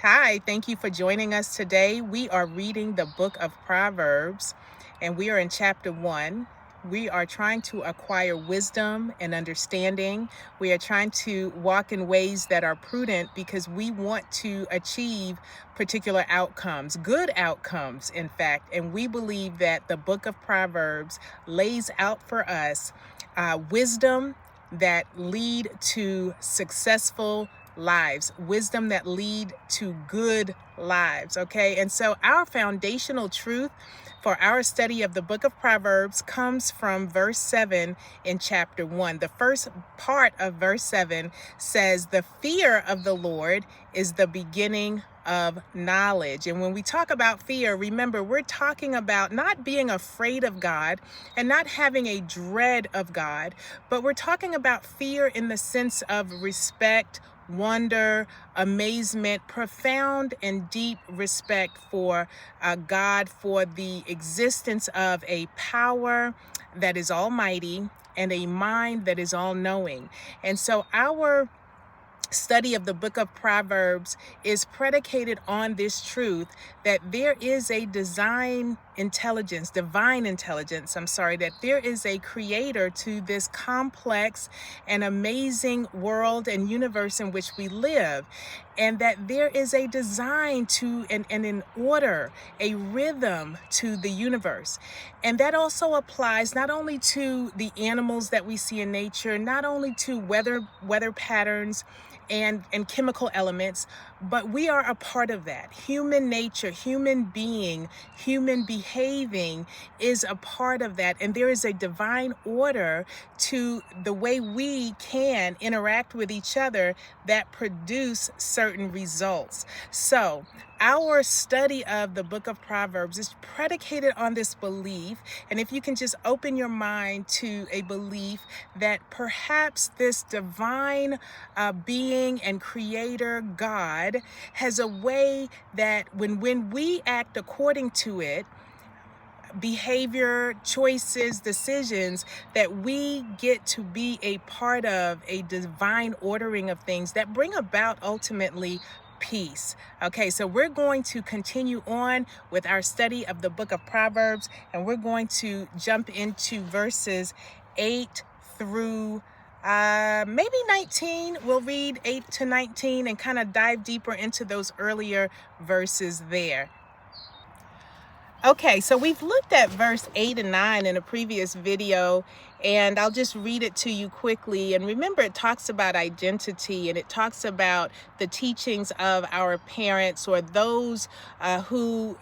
Hi, thank you for joining us today. We are reading the book of Proverbs, and we are in chapter 1. We are trying to acquire wisdom and understanding. We are trying to walk in ways that are prudent because we want to achieve particular outcomes, good outcomes, in fact. And we believe that the book of Proverbs lays out for us wisdom that lead to successful lives, wisdom that lead to good lives. Okay. And so our foundational truth for our study of the book of Proverbs comes from verse 7 in chapter 1. The first part of verse 7 says, "The fear of the Lord is the beginning of knowledge." And when we talk about fear, remember, we're talking about not being afraid of God and not having a dread of God, but we're talking about fear in the sense of respect, wonder, amazement, profound and deep respect for God, for the existence of a power that is almighty and a mind that is all-knowing. And so our study of the book of Proverbs is predicated on this truth that there is a divine intelligence, that there is a creator to this complex and amazing world and universe in which we live, and that there is a design to and an order, a rhythm to the universe. And that also applies not only to the animals that we see in nature, not only to weather patterns and chemical elements, but we are a part of that. Human nature, human being, human behaving is a part of that. And there is a divine order to the way we can interact with each other that produce certain results. So our study of the book of Proverbs is predicated on this belief. And if you can just open your mind to a belief that perhaps this divine being and creator God has a way that when we act according to it, behavior, choices, decisions, that we get to be a part of a divine ordering of things that bring about ultimately peace. Okay, so we're going to continue on with our study of the book of Proverbs, and we're going to jump into verses 8 through maybe 19. We'll read 8 to 19 and kind of dive deeper into those earlier verses there. Okay, so we've looked at verse 8 and 9 in a previous video, and I'll just read it to you quickly. And remember, it talks about identity, and it talks about the teachings of our parents or those who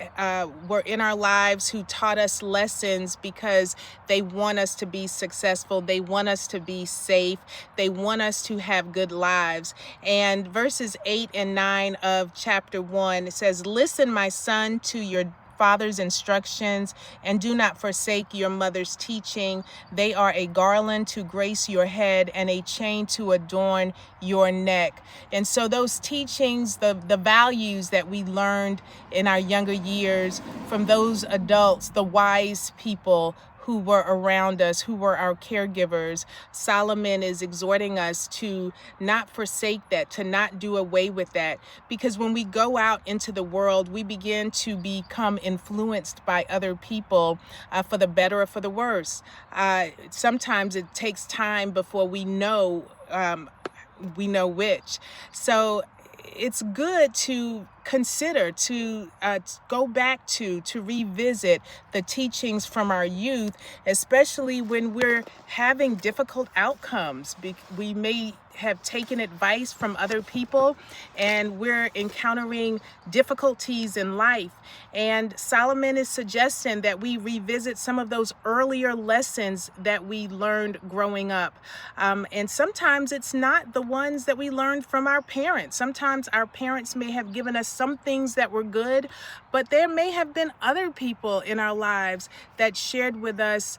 were in our lives, who taught us lessons because they want us to be successful. They want us to be safe. They want us to have good lives. And verses 8 and 9 of chapter 1, it says, "Listen, my son, to your father's instructions, and do not forsake your mother's teaching. They are a garland to grace your head and a chain to adorn your neck." And so those teachings, the values that we learned in our younger years from those adults, the wise people who were around us, who were our caregivers, Solomon is exhorting us to not forsake that, to not do away with that. Because when we go out into the world, we begin to become influenced by other people for the better or for the worse. Sometimes it takes time before we know which. So it's good to consider, to go back to revisit the teachings from our youth, especially when we're having difficult outcomes. We may have taken advice from other people and we're encountering difficulties in life. And Solomon is suggesting that we revisit some of those earlier lessons that we learned growing up. And sometimes it's not the ones that we learned from our parents. Sometimes our parents may have given us some things that were good, but there may have been other people in our lives that shared with us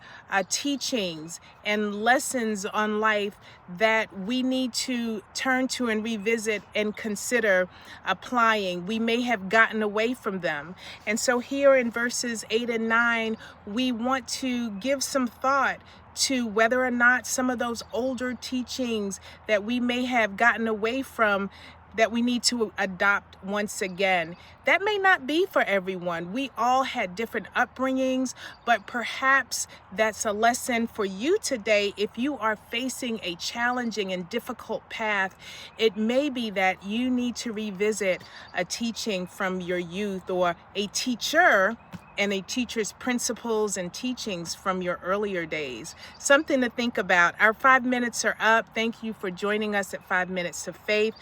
teachings and lessons on life that we need to turn to and revisit and consider applying. We may have gotten away from them. And so here in verses 8 and 9, we want to give some thought to whether or not some of those older teachings that we may have gotten away from that we need to adopt once again. That may not be for everyone. We all had different upbringings, but perhaps that's a lesson for you today. If you are facing a challenging and difficult path, it may be that you need to revisit a teaching from your youth, or a teacher and a teacher's principles and teachings from your earlier days. Something to think about. Our 5 minutes are up. Thank you for joining us at 5 Minutes of Faith.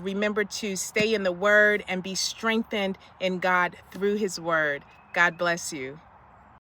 Remember to stay in the Word and be strengthened in God through His Word. God bless you.